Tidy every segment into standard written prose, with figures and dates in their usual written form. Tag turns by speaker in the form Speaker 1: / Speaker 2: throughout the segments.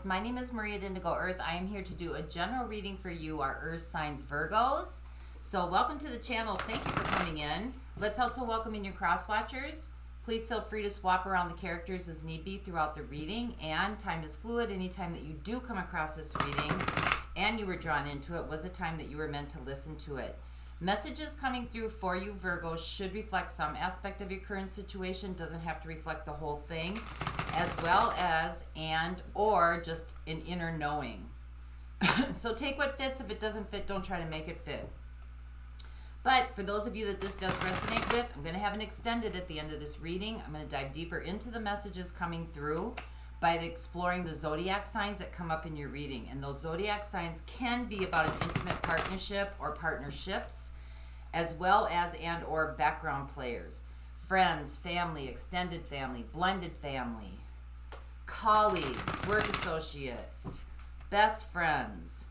Speaker 1: My name is Maria Indigo Earth. I am here to do a general reading for you, our Earth signs Virgos. So welcome to the channel. Thank you for coming in. Let's also welcome in your cross watchers. Please feel free to swap around the characters as need be throughout the reading, and time is fluid. Anytime that you do come across this reading and you were drawn into it was a time that you were meant to listen to it. Messages coming through for you, Virgos, should reflect some aspect of your current situation. Doesn't have to reflect the whole thing, as well as or just an inner knowing. So take what fits. If it doesn't fit, don't try to make it fit. But for those of you that this does resonate with, I'm going to have an extended at the end of this reading. I'm going to dive deeper into the messages coming through by exploring the zodiac signs that come up in your reading. And those zodiac signs can be about an intimate partnership or partnerships, as well as or background players, friends, family, extended family, blended family, colleagues, work associates, best friends,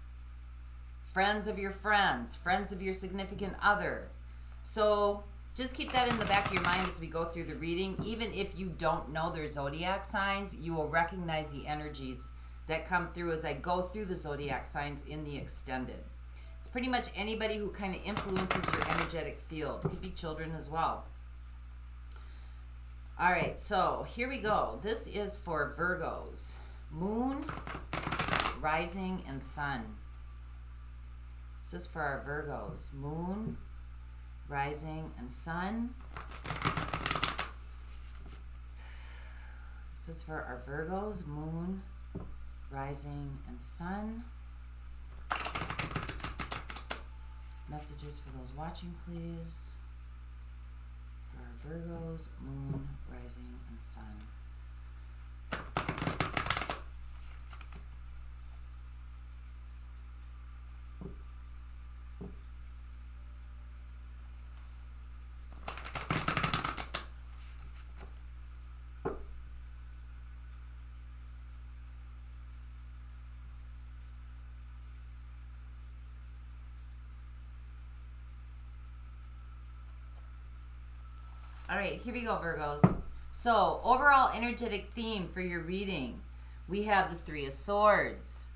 Speaker 1: friends of your friends, friends of your significant other. So just keep that in the back of your mind as we go through the reading. Even if you don't know their zodiac signs, you will recognize the energies that come through as I go through the zodiac signs in the extended. It's pretty much anybody who kind of influences your energetic field. It could be children as well. All right, so here we go. This is for Virgos. Moon, rising, and sun. This is for our Virgos. Moon, rising, and sun. This is for our Virgos. Moon, rising, and sun. Messages for those watching, please. For our Virgos, moon, rising, and sun. All right, here we go, Virgos. So, overall energetic theme for your reading, we have the Three of Swords.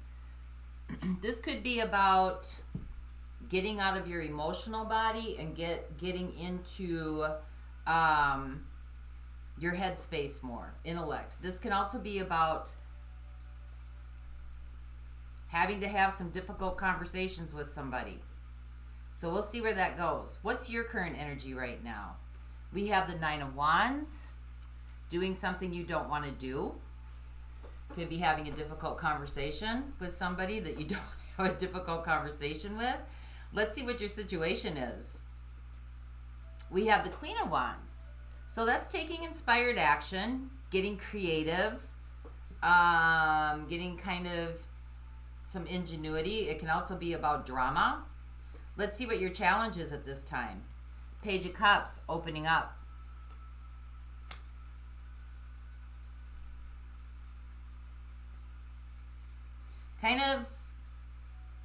Speaker 1: This could be about getting out of your emotional body and getting into your headspace more, intellect. This can also be about having to have some difficult conversations with somebody. So we'll see where that goes. What's your current energy right now? We have the Nine of Wands, doing something you don't want to do. Could be having a difficult conversation with somebody that you don't have a difficult conversation with. Let's see what your situation is. We have the Queen of Wands. So that's taking inspired action, getting creative, getting kind of some ingenuity. It can also be about drama. Let's see what your challenge is at this time. Page of Cups, opening up. Kind of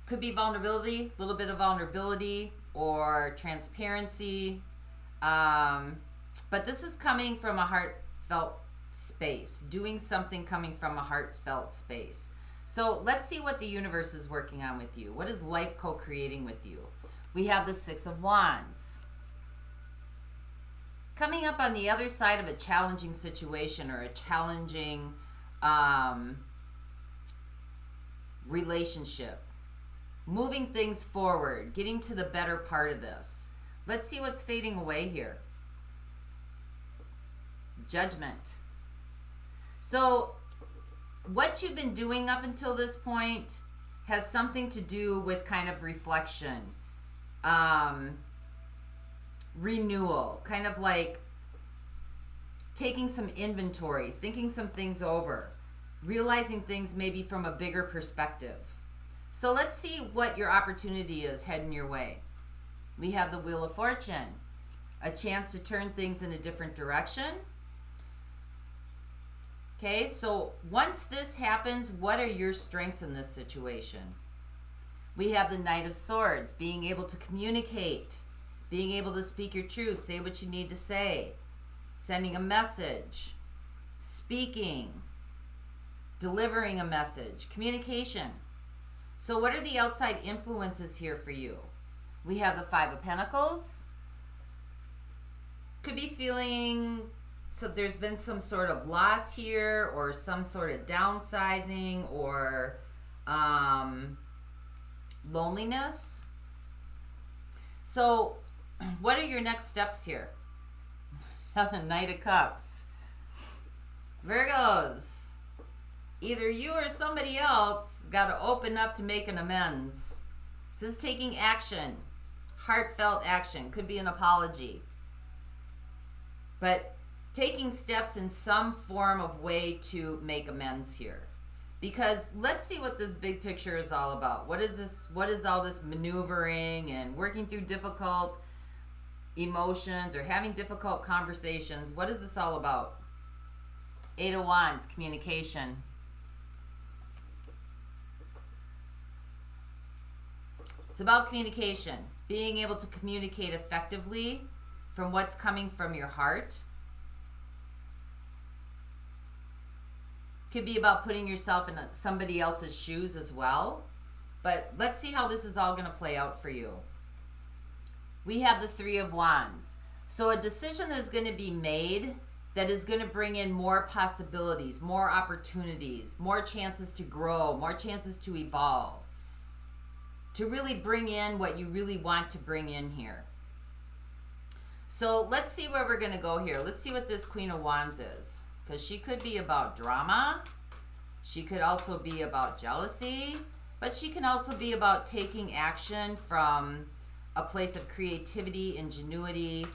Speaker 1: could be vulnerability, a little bit of vulnerability or transparency. But this is coming from a heartfelt space, doing something coming from a heartfelt space. So let's see what the universe is working on with you. What is life co-creating with you? We have the Six of Wands. Coming up on the other side of a challenging situation or a challenging relationship. Moving things forward, getting to the better part of this. Let's see what's fading away here. Judgment. So what you've been doing up until this point has something to do with kind of reflection. Renewal, kind of like taking some inventory, thinking some things over, realizing things maybe from a bigger perspective. So let's see what your opportunity is heading your way. We have the Wheel of Fortune, a chance to turn things in a different direction. Okay, so once this happens, what are your strengths in this situation? We have the Knight of Swords, being able to communicate, being able to speak your truth, say what you need to say, sending a message, speaking, delivering a message, communication. So what are the outside influences here for you? We have the Five of Pentacles. Could be feeling, so there's been some sort of loss here, or some sort of downsizing, or loneliness. So what are your next steps here? The Knight of Cups. Virgos, either you or somebody else got to open up to make an amends. This is taking action, heartfelt action. Could be an apology, but taking steps in some form of way to make amends here. Because let's see what this big picture is all about. What is this? What is all this maneuvering and working through difficult emotions or having difficult conversations? What is this all about? Eight of Wands, communication. It's about communication, being able to communicate effectively from what's coming from your heart. Could be about putting yourself in somebody else's shoes as well. But let's see how this is all going to play out for you. We have the Three of Wands. So a decision that is going to be made that is going to bring in more possibilities, more opportunities, more chances to grow, more chances to evolve, to really bring in what you really want to bring in here. So let's see where we're going to go here. Let's see what this Queen of Wands is. Because she could be about drama. She could also be about jealousy. But she can also be about taking action from a place of creativity, ingenuity,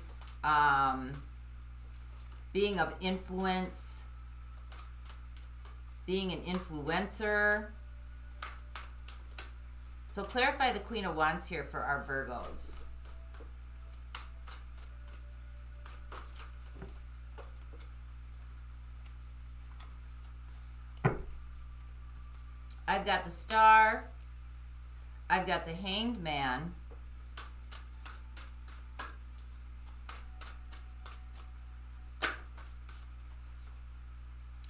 Speaker 1: being of influence, being an influencer. So clarify the Queen of Wands here for our Virgos. I've got the Star. I've got the Hanged Man.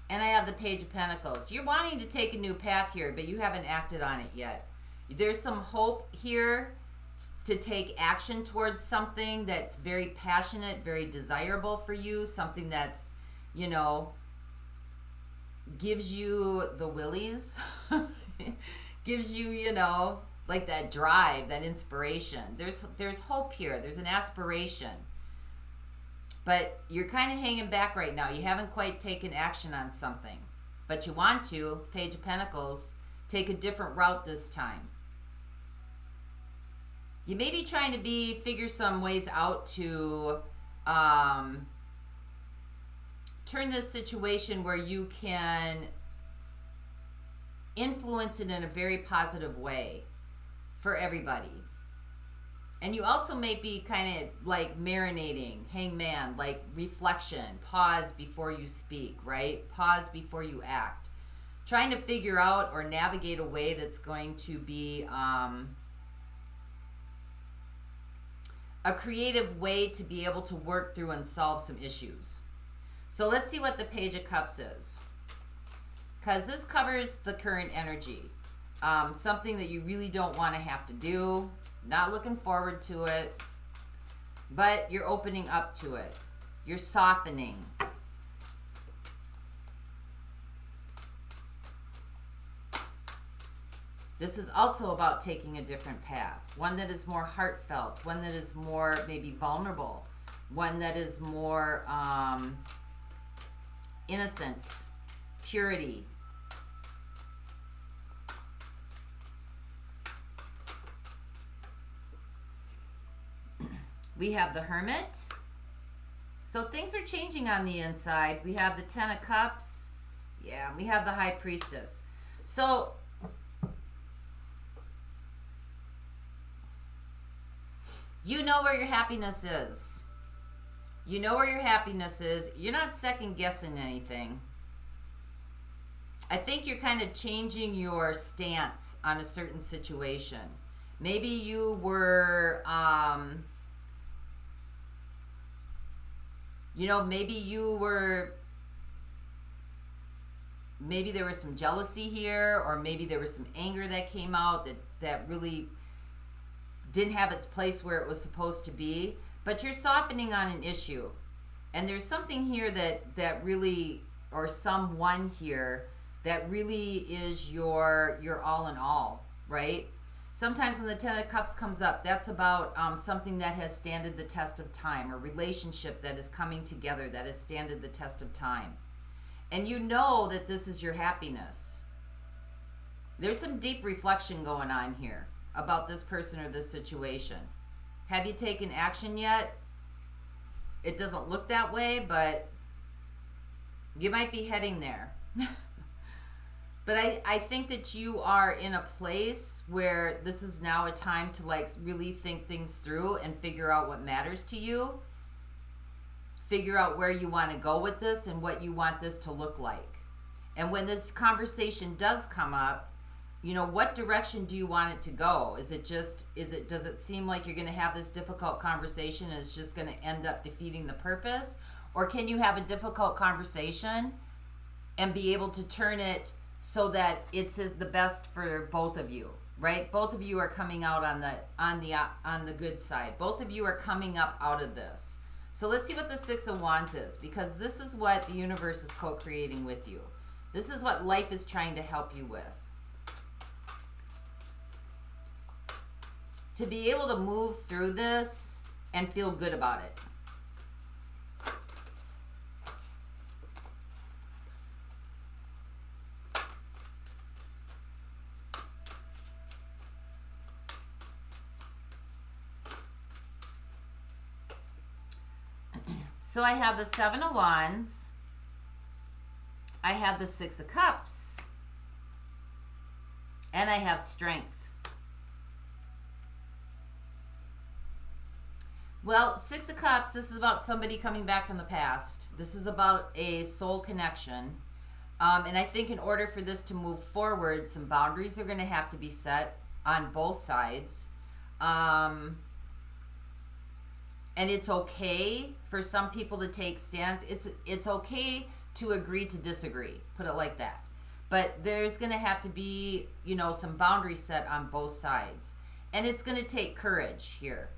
Speaker 1: And I have the Page of Pentacles. You're wanting to take a new path here, but you haven't acted on it yet. There's some hope here to take action towards something that's very passionate, very desirable for you, something that's, you know, gives you the willies, gives you, you know, like that drive, that inspiration. There's hope here. There's an aspiration. But you're kind of hanging back right now. You haven't quite taken action on something. But you want to, Page of Pentacles, take a different route this time. You may be trying to figure some ways out to turn this situation where you can influence it in a very positive way for everybody. And you also may be kind of like marinating, hangman, like reflection, pause before you speak, right? Pause before you act. Trying to figure out or navigate a way that's going to be a creative way to be able to work through and solve some issues. So let's see what the Page of Cups is. Because this covers the current energy. Something that you really don't want to have to do. Not looking forward to it. But you're opening up to it. You're softening. This is also about taking a different path. One that is more heartfelt. One that is more maybe vulnerable. One that is more innocent. Purity. We have the Hermit. So things are changing on the inside. We have the Ten of Cups. Yeah, we have the High Priestess. So you know where your happiness is. You know where your happiness is. You're not second guessing anything. I think you're kind of changing your stance on a certain situation. Maybe you were, maybe there was some jealousy here, or maybe there was some anger that came out that really didn't have its place where it was supposed to be. But you're softening on an issue. And there's something here that really, or someone here that really is your all in all, right? Sometimes when the Ten of Cups comes up, that's about something that has standed the test of time, a relationship that is coming together that has standed the test of time. And you know that this is your happiness. There's some deep reflection going on here about this person or this situation. Have you taken action yet? It doesn't look that way, but you might be heading there. But I think that you are in a place where this is now a time to like really think things through and figure out what matters to you. Figure out where you want to go with this and what you want this to look like. And when this conversation does come up, you know, what direction do you want it to go? Does it seem like you're going to have this difficult conversation and it's just going to end up defeating the purpose? Or can you have a difficult conversation and be able to turn it so that it's the best for both of you, right? Both of you are coming out on the good side. Both of you are coming up out of this. So let's see what the Six of Wands is, because this is what the universe is co-creating with you. This is what life is trying to help you with. To be able to move through this and feel good about it. So I have the Seven of Wands. I have the Six of Cups. And I have Strength. Well, Six of Cups, this is about somebody coming back from the past. This is about a soul connection. And I think in order for this to move forward, some boundaries are going to have to be set on both sides. And it's okay for some people to take stands. It's okay to agree to disagree, put it like that. But there's going to have to be, you know, some boundaries set on both sides. And it's going to take courage here.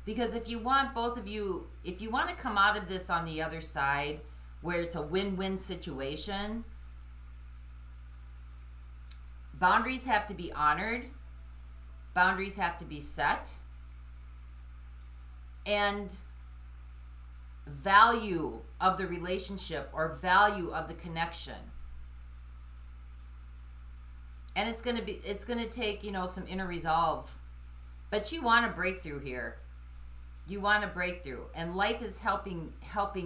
Speaker 1: Because if you want both of you, if you want to come out of this on the other side where it's a win-win situation, boundaries have to be honored. Boundaries have to be set. And value of the relationship or value of the connection. And it's going to take, you know, some inner resolve. But you want a breakthrough here. You want a breakthrough, and life is helping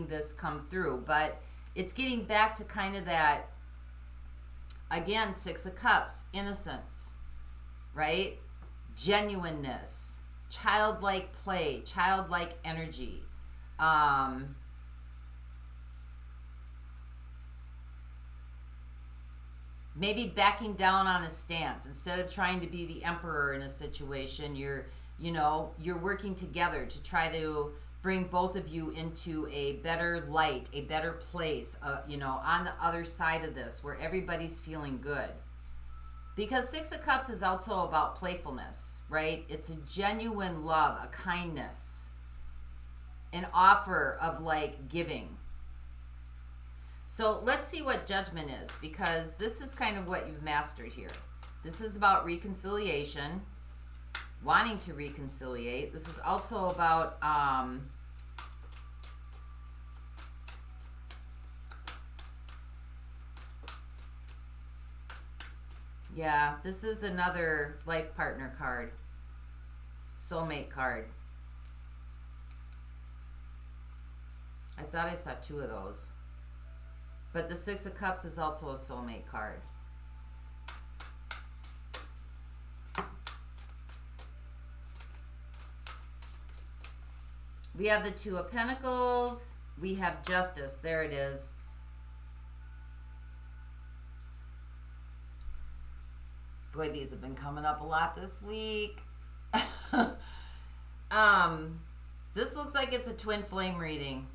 Speaker 1: this come through, but it's getting back to kind of that, again, Six of Cups, innocence, right? Genuineness, childlike play, childlike energy. Maybe backing down on a stance. Instead of trying to be the emperor in a situation, you're working together to try to bring both of you into a better light, a better place, on the other side of this where everybody's feeling good. Because Six of Cups is also about playfulness, right? It's a genuine love, a kindness, an offer of like giving. So let's see what Judgment is, because this is kind of what you've mastered here. This is about reconciliation, wanting to reconciliate. This is also about yeah, this is another life partner card, soulmate card. I thought I saw two of those. But the Six of Cups is also a soulmate card. We have the Two of Pentacles. We have Justice. There it is. Boy, these have been coming up a lot this week. This looks like it's a twin flame reading.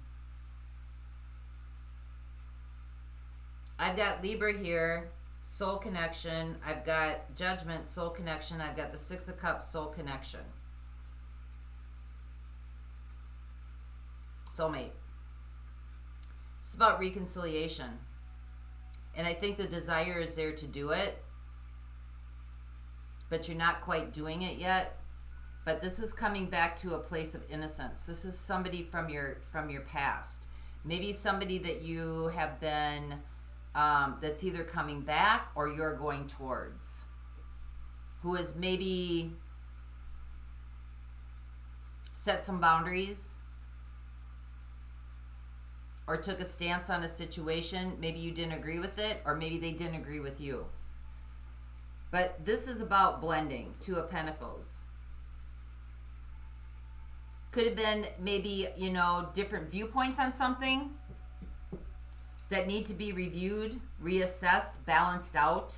Speaker 1: I've got Libra here, soul connection. I've got Judgment, soul connection. I've got the Six of Cups, soul connection. Soulmate. It's about reconciliation. And I think the desire is there to do it, but you're not quite doing it yet. But this is coming back to a place of innocence. This is somebody from your past. Maybe somebody that you have been, that's either coming back or you're going towards, who has maybe set some boundaries or took a stance on a situation. Maybe you didn't agree with it, or maybe they didn't agree with you. But this is about blending. Two of Pentacles. Could have been maybe, you know, different viewpoints on something that need to be reviewed, reassessed, balanced out.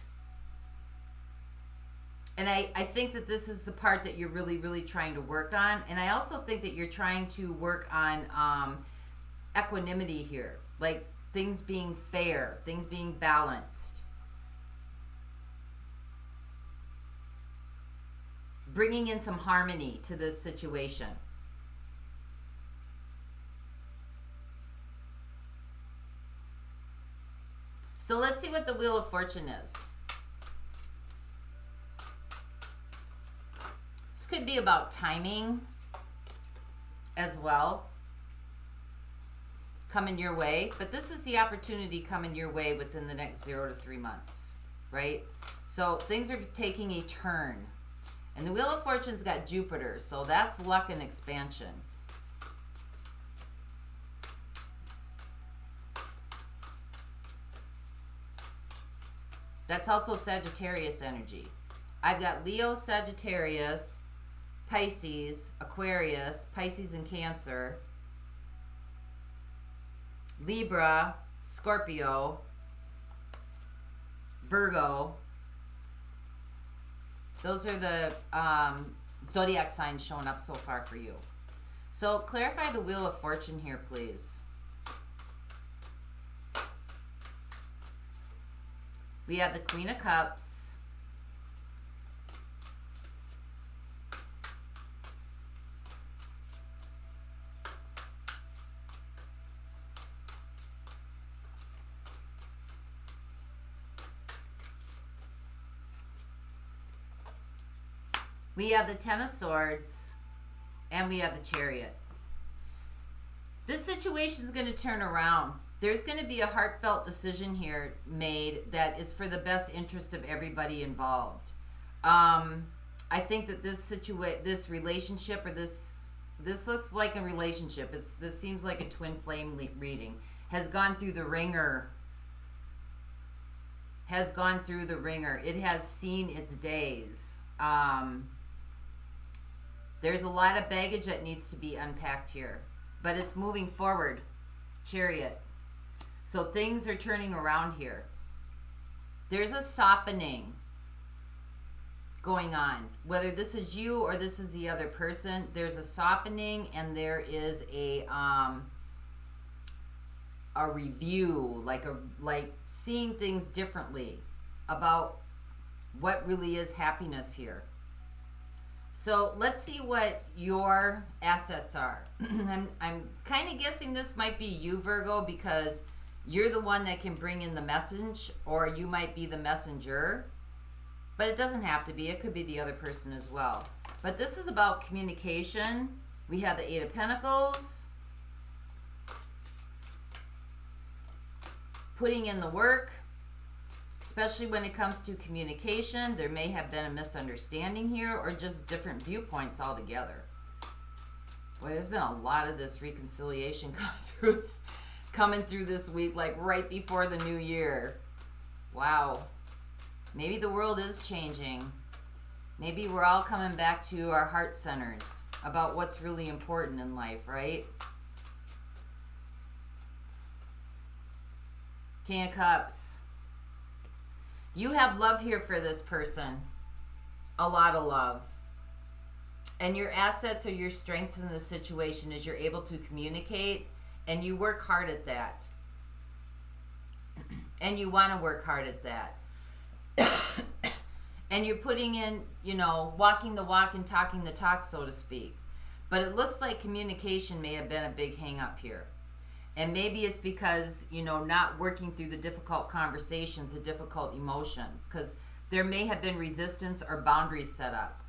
Speaker 1: And I think that this is the part that you're really, really trying to work on. And I also think that you're trying to work on equanimity here. Like things being fair, things being balanced. Bringing in some harmony to this situation. So let's see what the Wheel of Fortune is. This could be about timing as well, coming your way. But this is the opportunity coming your way within the next 0 to 3 months, right? So things are taking a turn. And the Wheel of Fortune's got Jupiter, so that's luck and expansion. That's also Sagittarius energy. I've got Leo, Sagittarius, Pisces, Aquarius, Pisces and Cancer, Libra, Scorpio, Virgo. Those are the zodiac signs showing up so far for you. So clarify the Wheel of Fortune here, please. We have the Queen of Cups. We have the Ten of Swords. And we have the Chariot. This situation is going to turn around. There's going to be a heartfelt decision here made that is for the best interest of everybody involved. I think that this relationship, or this looks like a relationship. This seems like a twin flame reading. Has gone through the ringer. Has gone through the ringer. It has seen its days. There's a lot of baggage that needs to be unpacked here, but it's moving forward. Chariot. So things are turning around here. There's a softening going on. Whether this is you or this is the other person, there's a softening, and there is a review, like seeing things differently about what really is happiness here. So let's see what your assets are. I'm kind of guessing this might be you, Virgo, because you're the one that can bring in the message, or you might be the messenger. But it doesn't have to be. It could be the other person as well. But this is about communication. We have the Eight of Pentacles. Putting in the work, especially when it comes to communication. There may have been a misunderstanding here, or just different viewpoints altogether. Boy, there's been a lot of this reconciliation coming through this week, like right before the new year. Wow. Maybe the world is changing. Maybe we're all coming back to our heart centers about what's really important in life, right? King of Cups. You have love here for this person. A lot of love. And your assets or your strengths in this situation is you're able to communicate, and you work hard at that. And you want to work hard at that. And you're putting in, you know, walking the walk and talking the talk, so to speak. But it looks like communication may have been a big hang up here. And maybe it's because, you know, not working through the difficult conversations, the difficult emotions, because there may have been resistance or boundaries set up.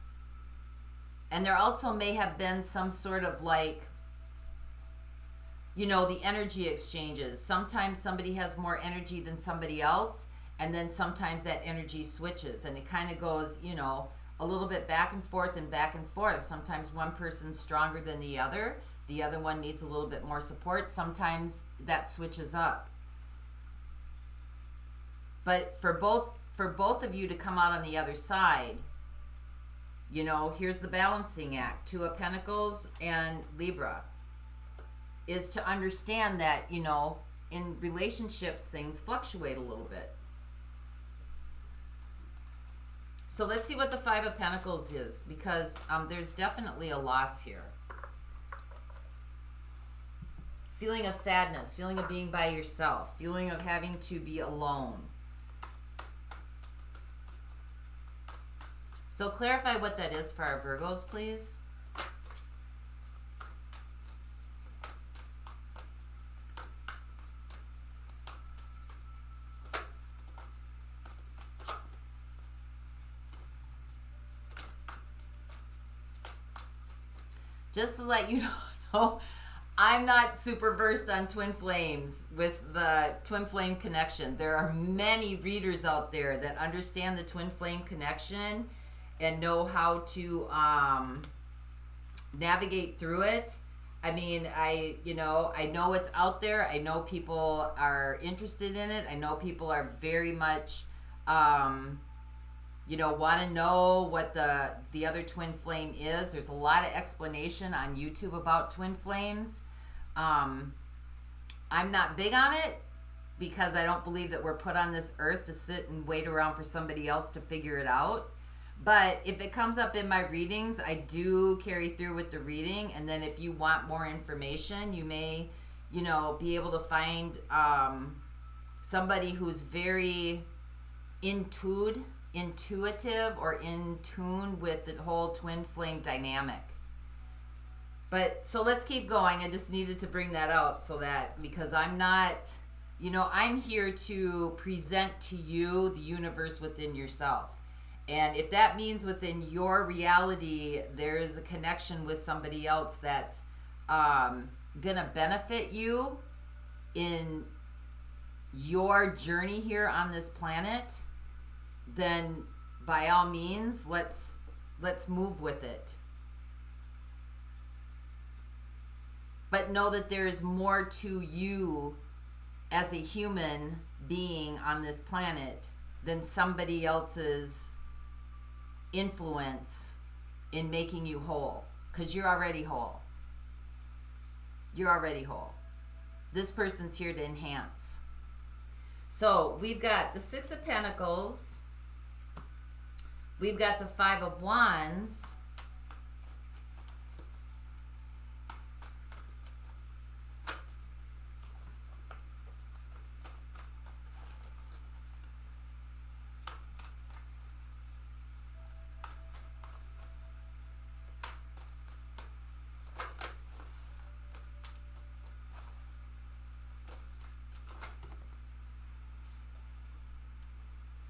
Speaker 1: And there also may have been some sort of like, you know, the energy exchanges. Sometimes somebody has more energy than somebody else, and then sometimes that energy switches, and it kind of goes, you know, a little bit back and forth and back and forth. Sometimes one person's stronger than the other one needs a little bit more support. Sometimes that switches up. But for both of you to come out on the other side, you know, here's the balancing act. 2 of Pentacles and Libra is to understand that, you know, in relationships things fluctuate a little bit. So let's see what the 5 of Pentacles is, because there's definitely a loss here. Feeling of sadness, feeling of being by yourself, feeling of having to be alone. So clarify what that is for our Virgos, please. Just to let you know, I'm not super versed on twin flames with the twin flame connection. There are many readers out there that understand the twin flame connection and know how to navigate through it. I mean, I know it's out there. I know people are interested in it. I know people are very much want to know what the other twin flame is. There's a lot of explanation on YouTube about twin flames. I'm not big on it because I don't believe that we're put on this earth to sit and wait around for somebody else to figure it out. But if it comes up in my readings, I do carry through with the reading. And then if you want more information, you may, be able to find somebody who's very intuitive or in tune with the whole twin flame dynamic. But so let's keep going. I just needed to bring that out because I'm not, I'm here to present to you the universe within yourself. And if that means within your reality, there is a connection with somebody else that's going to benefit you in your journey here on this planet, then by all means, let's move with it. But know that there is more to you as a human being on this planet than somebody else's influence in making you whole, because you're already whole. You're already whole. This person's here to enhance. So we've got the 6 of Pentacles. We've got the 5 of Wands.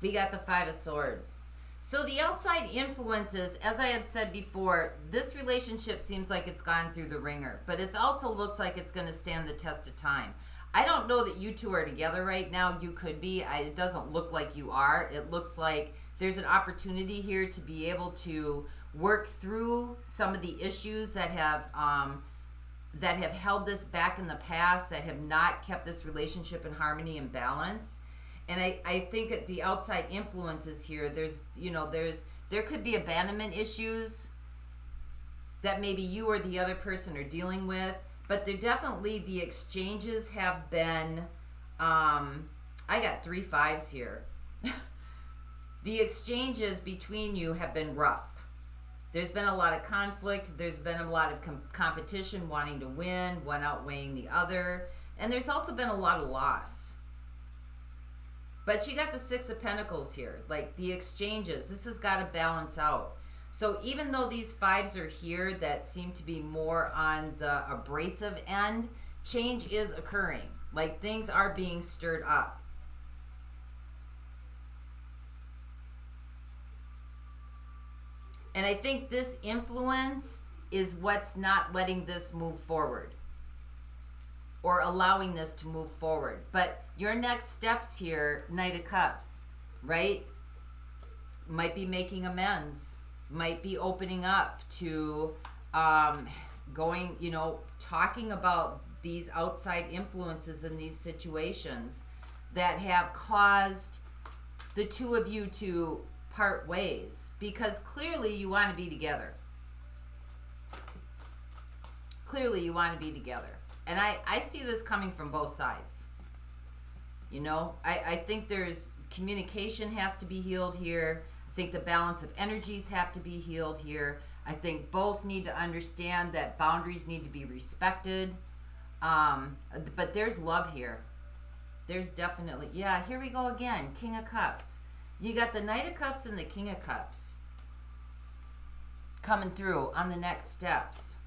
Speaker 1: We got the 5 of Swords. So the outside influences, as I had said before, this relationship seems like it's gone through the ringer, but it also looks like it's going to stand the test of time. I don't know that you two are together right now. You could be. It doesn't look like you are. It looks like there's an opportunity here to be able to work through some of the issues that have held this back in the past, that have not kept this relationship in harmony and balance. And I think at the outside influences here, there could be abandonment issues that maybe you or the other person are dealing with, but there definitely, the exchanges have been, I got 3 5s here. The exchanges between you have been rough. There's been a lot of conflict. There's been a lot of competition, wanting to win, one outweighing the other. And there's also been a lot of loss. But you got the Six of Pentacles here, like the exchanges. This has got to balance out. So even though these fives are here that seem to be more on the abrasive end, change is occurring. Like things are being stirred up. And I think this influence is what's not letting this move forward or allowing this to move forward. But your next steps here, Knight of Cups, right? Might be making amends, might be opening up to going, you know, talking about these outside influences in these situations that have caused the two of you to part ways, because clearly you want to be together. Clearly you want to be together. And I see this coming from both sides. You know, I think there's communication has to be healed here. I think the balance of energies have to be healed here. I think both need to understand that boundaries need to be respected. But there's love here. There's definitely, yeah, here we go again. King of Cups. You got the Knight of Cups and the King of Cups coming through on the next steps.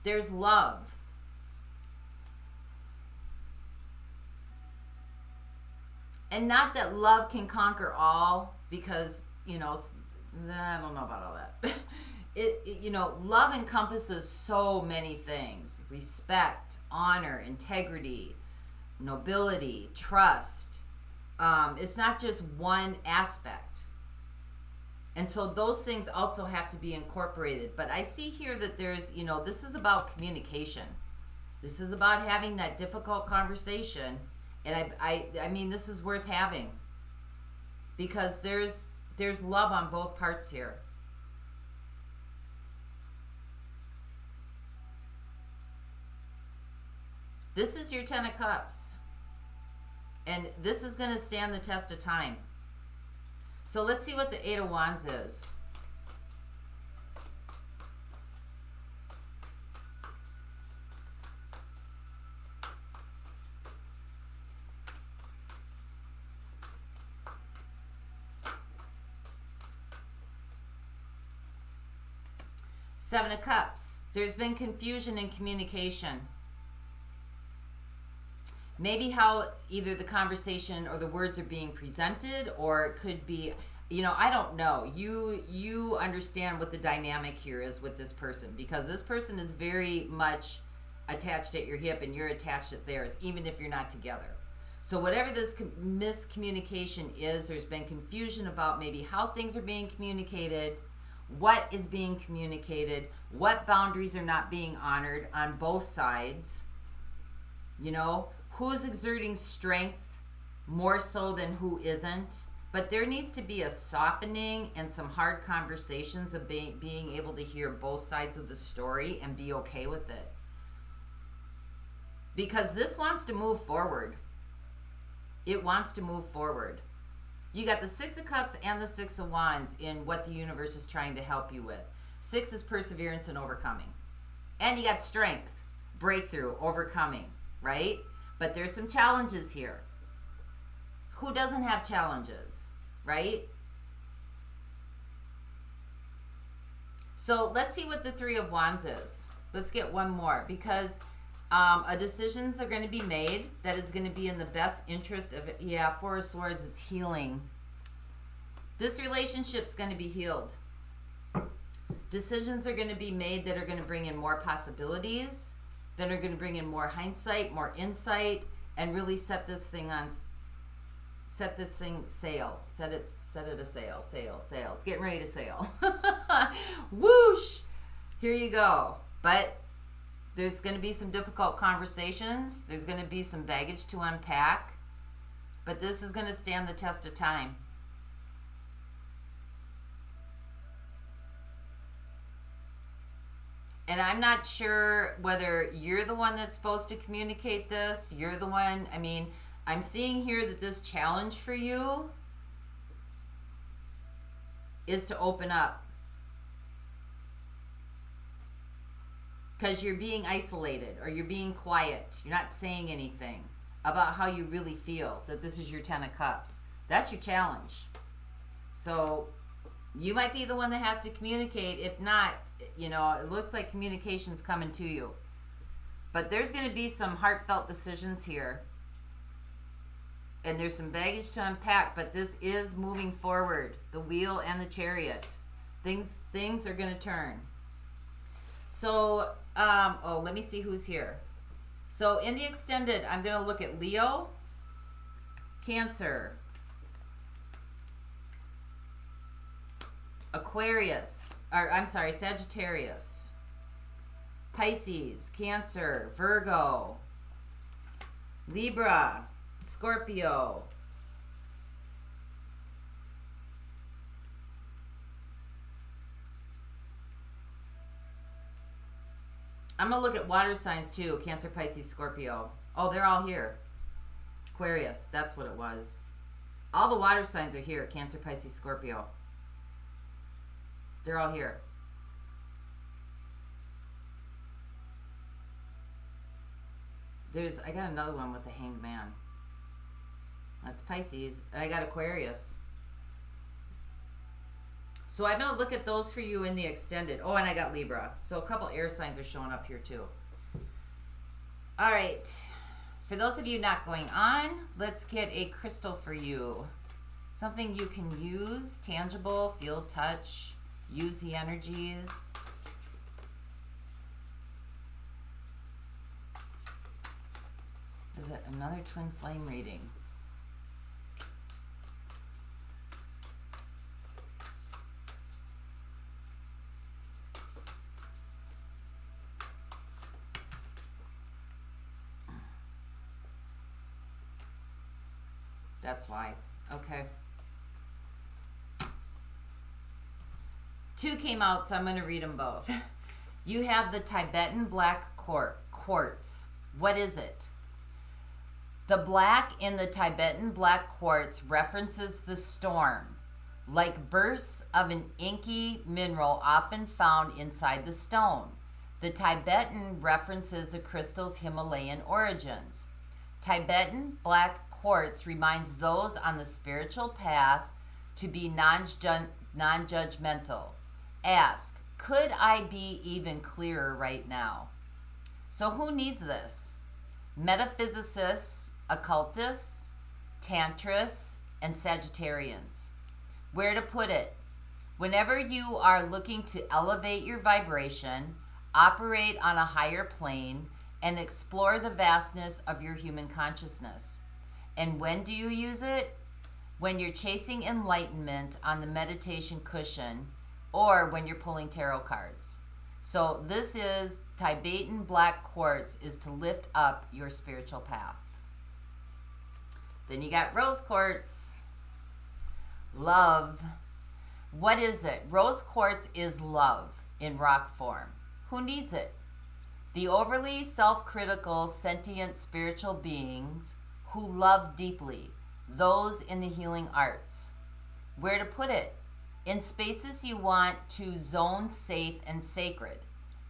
Speaker 1: There's love. And not that love can conquer all, because, you know, I don't know about all that. You know, love encompasses so many things. Respect, honor, integrity, nobility, trust. It's not just one aspect. And so those things also have to be incorporated. But I see here that there's, you know, this is about communication. This is about having that difficult conversation. And I mean, this is worth having, because there's love on both parts here. This is your Ten of Cups. And this is going to stand the test of time. So let's see what the Eight of Wands is. Seven of Cups. There's been confusion in communication. Maybe how either the conversation or the words are being presented, or it could be, you know, I don't know. You understand what the dynamic here is with this person, because this person is very much attached at your hip and you're attached at theirs, even if you're not together. So whatever this miscommunication is, there's been confusion about maybe how things are being communicated, what is being communicated, what boundaries are not being honored on both sides. You know, who's exerting strength more so than who isn't. But there needs to be a softening and some hard conversations of being able to hear both sides of the story and be okay with it. Because this wants to move forward. It wants to move forward. You got the Six of Cups and the Six of Wands in what the universe is trying to help you with. Six is perseverance and overcoming. And you got strength, breakthrough, overcoming, right? But there's some challenges here. Who doesn't have challenges, right? So let's see what the Three of Wands is. Let's get one more, because decisions are going to be made that is going to be in the best interest of, yeah, Four of Swords, it's healing. This relationship's going to be healed. Decisions are going to be made that are going to bring in more possibilities, that are going to bring in more hindsight, more insight, and really set this thing sail. Set it a sail. It's getting ready to sail. Whoosh! Here you go. But there's going to be some difficult conversations. There's going to be some baggage to unpack. But this is going to stand the test of time. And I'm not sure whether you're the one that's supposed to communicate this. You're the one. I mean, I'm seeing here that this challenge for you is to open up. Because you're being isolated or you're being quiet. You're not saying anything. about how you really feel, that this is your 10 of Cups. That's your challenge. So you might be the one that has to communicate. If not, you know, it looks like communication's coming to you. But there's going to be some heartfelt decisions here. And there's some baggage to unpack, but this is moving forward. The Wheel and the Chariot. Things are going to turn. So, let me see who's here. So in the extended, I'm going to look at Leo, Cancer, Aquarius, or I'm sorry, Sagittarius, Pisces, Cancer, Virgo, Libra, Scorpio, I'm going to look at water signs too. Cancer, Pisces, Scorpio. Oh, they're all here. Aquarius, that's what it was. All the water signs are here. Cancer, Pisces, Scorpio. They're all here. I got another one with the Hanged Man. That's Pisces. And I got Aquarius. So I'm going to look at those for you in the extended. Oh, and I got Libra. So a couple air signs are showing up here too. All right. For those of you not going on, let's get a crystal for you. Something you can use, tangible, feel, touch, use the energies. Is it another twin flame reading? That's why. Okay. 2 came out, so I'm going to read them both. You have the Tibetan black quartz. What is it? The black in the Tibetan black quartz references the storm, like bursts of an inky mineral often found inside the stone. The Tibetan references the crystal's Himalayan origins. Tibetan black quartz reminds those on the spiritual path to be non-judgmental. Ask, could I be even clearer right now? So who needs this? Metaphysicists, occultists, tantrists, and Sagittarians. Where to put it? Whenever you are looking to elevate your vibration, operate on a higher plane, and explore the vastness of your human consciousness. And when do you use it? When you're chasing enlightenment on the meditation cushion or when you're pulling tarot cards. So this is Tibetan black quartz is to lift up your spiritual path. Then you got rose quartz. Love. What is it? Rose quartz is love in rock form. Who needs it? The overly self-critical, sentient spiritual beings who love deeply, those in the healing arts. Where to put it? In spaces you want to zone safe and sacred.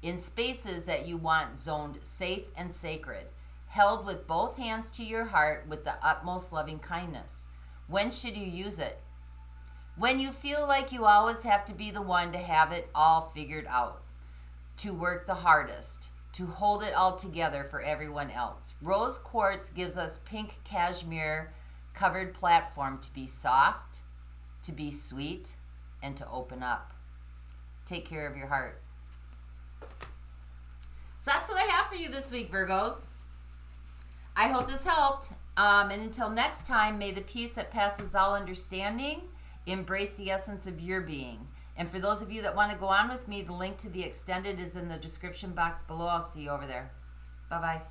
Speaker 1: In spaces that you want zoned safe and sacred, held with both hands to your heart with the utmost loving kindness. When should you use it? When you feel like you always have to be the one to have it all figured out, to work the hardest, to hold it all together for everyone else. Rose quartz gives us pink cashmere covered platform to be soft, to be sweet, and to open up. Take care of your heart. So that's what I have for you this week, Virgos. I hope this helped. And until next time, may the peace that passes all understanding embrace the essence of your being. And for those of you that want to go on with me, the link to the extended is in the description box below. I'll see you over there. Bye-bye.